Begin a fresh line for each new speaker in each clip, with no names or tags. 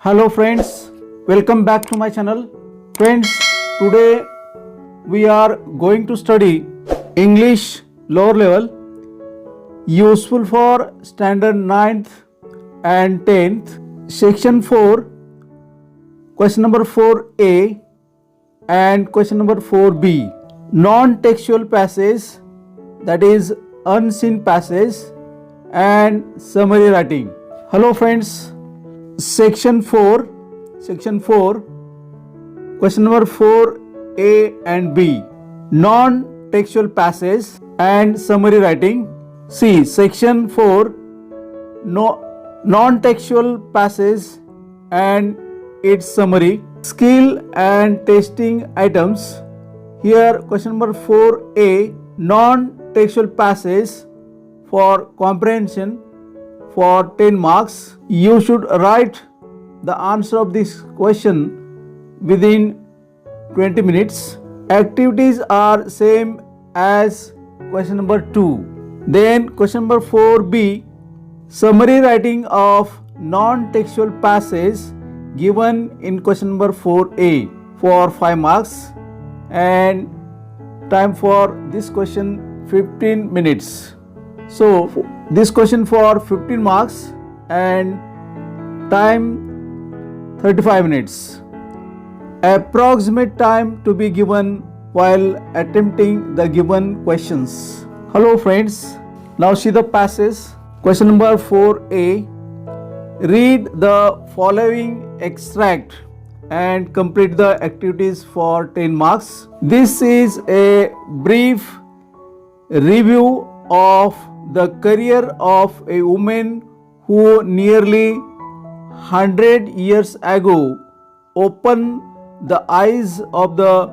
Hello friends, welcome back to my channel. Friends, today we are going to study English lower level useful for standard 9th and 10th, section 4, question number 4a and question number 4b. Non-textual passage, that is unseen passage, and summary writing. Hello friends, section 4, question number 4a and b, non-textual passage and summary writing. See, section 4, non-textual passage and its summary, skill and testing items. Here question number 4a, non-textual passage for comprehension for 10 marks. You should write the answer of this question within 20 minutes. Activities are same as question number 2. Then question number 4b, summary writing of non-textual passage given in question number 4a for 5 marks, and time for this question 15 minutes. So this question for 15 marks and time 35 minutes. Approximate time to be given while attempting the given questions. Hello friends, now see the passage. Question number 4a. Read the following extract and complete the activities for 10 marks. This is a brief review of the career of a woman who nearly 100 years ago opened the eyes of the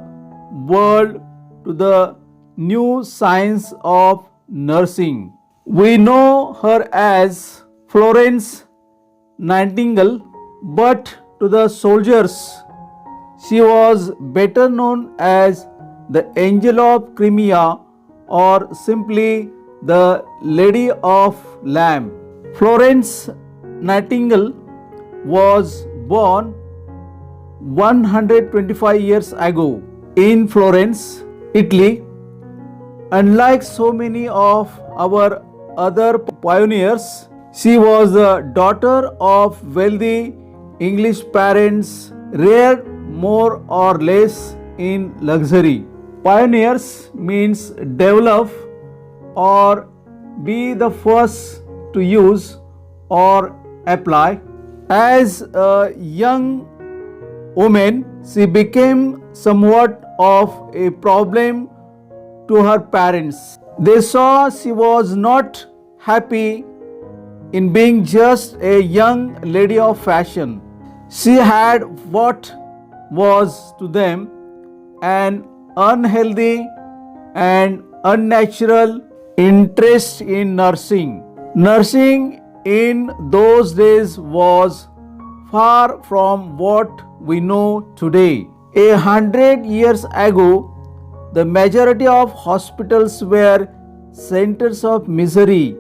world to the new science of nursing. We know her as Florence Nightingale, but to the soldiers she was better known as the Angel of Crimea or simply the Lady of Lamb. Florence Nightingale was born 125 years ago in Florence, Italy. Unlike so many of our other pioneers, she was the daughter of wealthy English parents, reared more or less in luxury. Pioneers means develop or be the first to use or apply. As a young woman, she became somewhat of a problem to her parents. They saw she was not happy in being just a young lady of fashion. She had what was to them an unhealthy and unnatural interest in nursing. Nursing in those days was far from what we know today. 100 years ago, the majority of hospitals were centers of misery,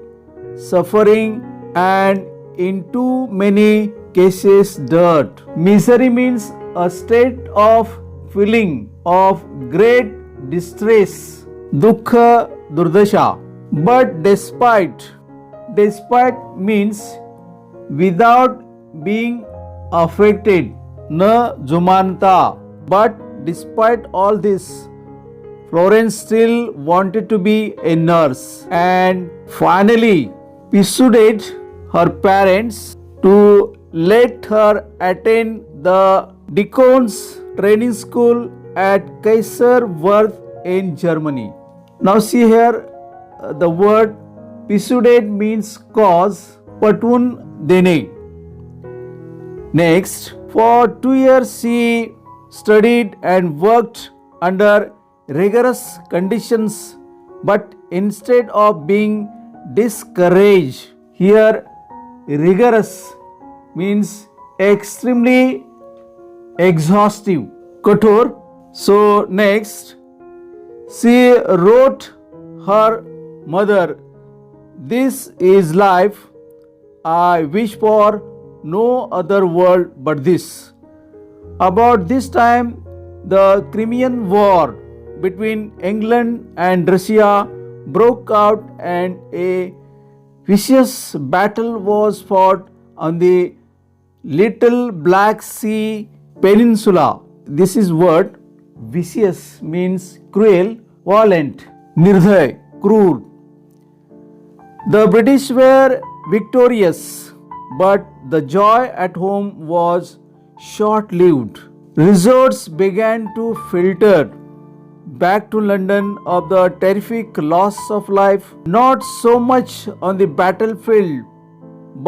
suffering, and in too many cases dirt. Misery means a state of feeling of great distress, dukkha, durdasha. But despite means without being affected, na jumanta. But despite all this, Florence still wanted to be a nurse and finally persuaded her parents to let her attend the deacon's training school at Kaiserwerth in Germany. Now see here the word persuaded means cause, patun dene. Next, for 2 years she studied and worked under rigorous conditions, but instead of being discouraged, here rigorous means extremely exhaustive, kathor. So next, she wrote her mother, "This is life. I wish for no other world but this. About this time, the Crimean War between England and Russia broke out, and a vicious battle was fought on the Little Black Sea Peninsula. This is word. Vicious means cruel, violent, nirdhay, cruel. The British were victorious, but the joy at home was short-lived. Reports began to filter back to London of the terrific loss of life, not so much on the battlefield,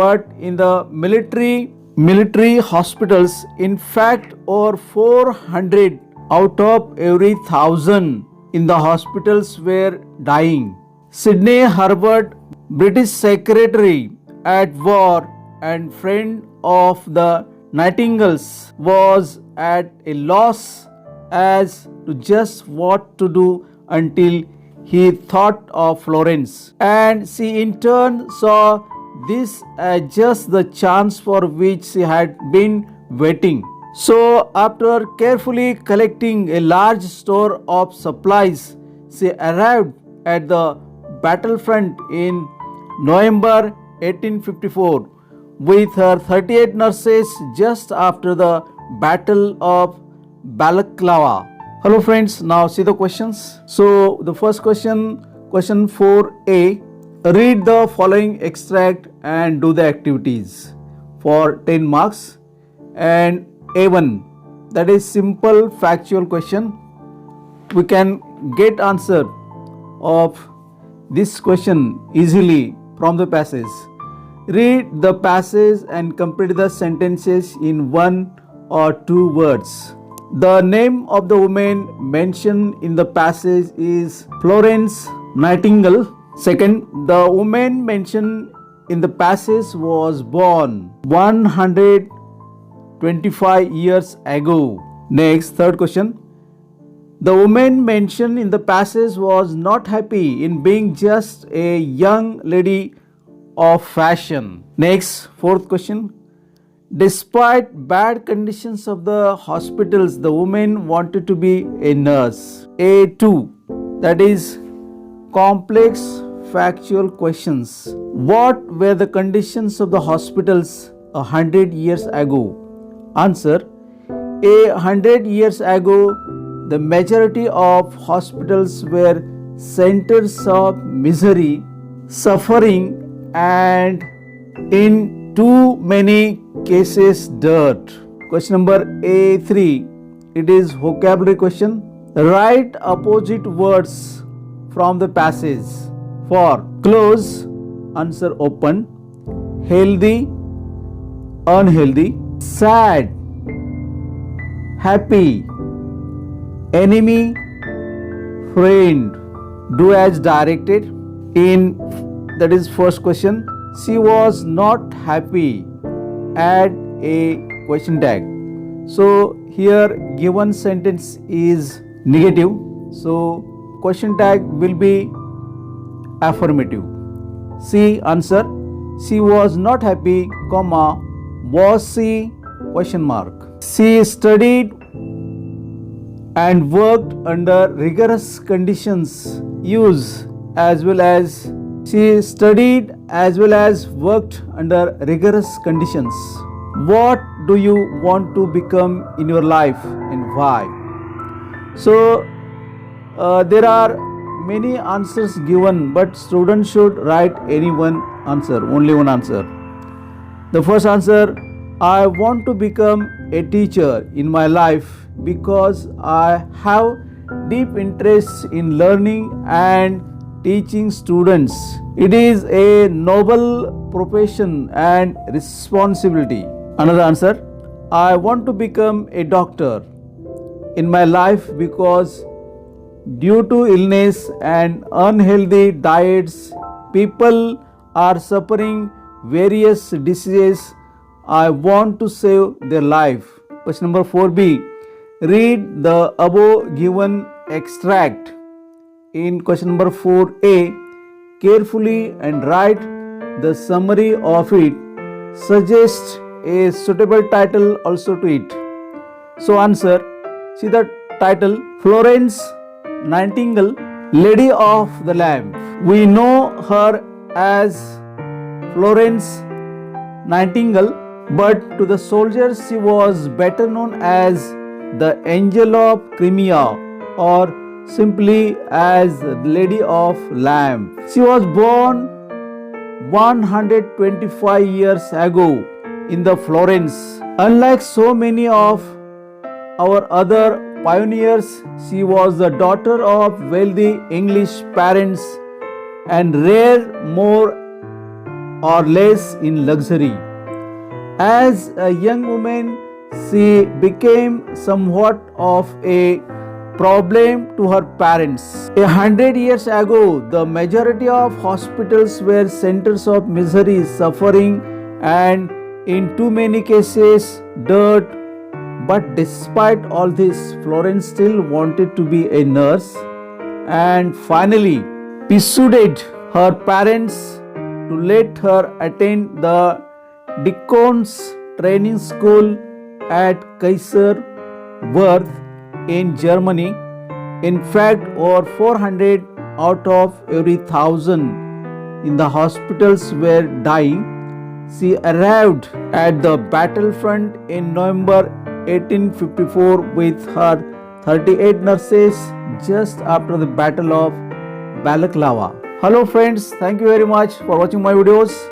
but in the military hospitals. In fact, over 400 out of every 1,000 in the hospitals were dying. Sidney Herbert, British Secretary at War and friend of the Nightingales, was at a loss as to just what to do until he thought of Florence, and she in turn saw this as just the chance for which she had been waiting. So, after carefully collecting a large store of supplies, she arrived at the battlefront in November 1854 with her 38 nurses just after the Battle of Balaclava. Hello friends, now see the questions. So the first question 4a, read the following extract and do the activities for 10 marks. And A1, that is simple factual question. We can get answer of this question easily from the passage. Read the passage and complete the sentences in 1 or 2 words. The name of the woman mentioned in the passage is Florence Nightingale. Second, the woman mentioned in the passage was born 125 years ago. Next, third question. The woman mentioned in the passage was not happy in being just a young lady of fashion. Next, fourth question. Despite bad conditions of the hospitals, the woman wanted to be a nurse. A2, that is complex factual questions. What were the conditions of the hospitals 100 years ago? Answer. 100 years ago, the majority of hospitals were centers of misery, suffering, and in too many cases dirt. Question number A3, it is vocabulary question. Write opposite words from the passage. For close, answer open. Healthy, unhealthy. Sad, happy. Enemy, friend. Do as directed. In that is first question. She was not happy. Add a question tag. So here given sentence is negative. So question tag will be affirmative. C answer. She was not happy, comma, was she, question mark. She studied and worked under rigorous conditions. Use as well as. She studied as well as worked under rigorous conditions. What do you want to become in your life and why? So there are many answers given, but students should write any one answer, only one answer. The first answer, I want to become a teacher in my life because I have deep interest in learning and teaching students. It is a noble profession and responsibility. Another answer, I want to become a doctor in my life because due to illness and unhealthy diets, people are suffering various diseases. I want to save their life. Question number 4b, read the above given extract. In question number 4a, carefully and write the summary of it. Suggest a suitable title also to it. So answer, see the title, Florence Nightingale, Lady of the Lamp. We know her as Florence Nightingale, but to the soldiers she was better known as the Angel of Crimea, or simply as the Lady of Lamp. She was born 125 years ago in the Florence. Unlike so many of our other pioneers, she was the daughter of wealthy English parents and reared more or less in luxury. As a young woman, she became somewhat of a problem to her parents. 100 years ago, the majority of hospitals were centers of misery, suffering, and in too many cases, dirt. But despite all this, Florence still wanted to be a nurse and finally persuaded her parents to let her attend the Deacon's training school at Kaiserwerth in Germany. In fact, over 400 out of every 1,000 in the hospitals were dying. She arrived at the battlefront in November 1854 with her 38 nurses just after the Battle of Balaclava. Hello friends, thank you very much for watching my videos.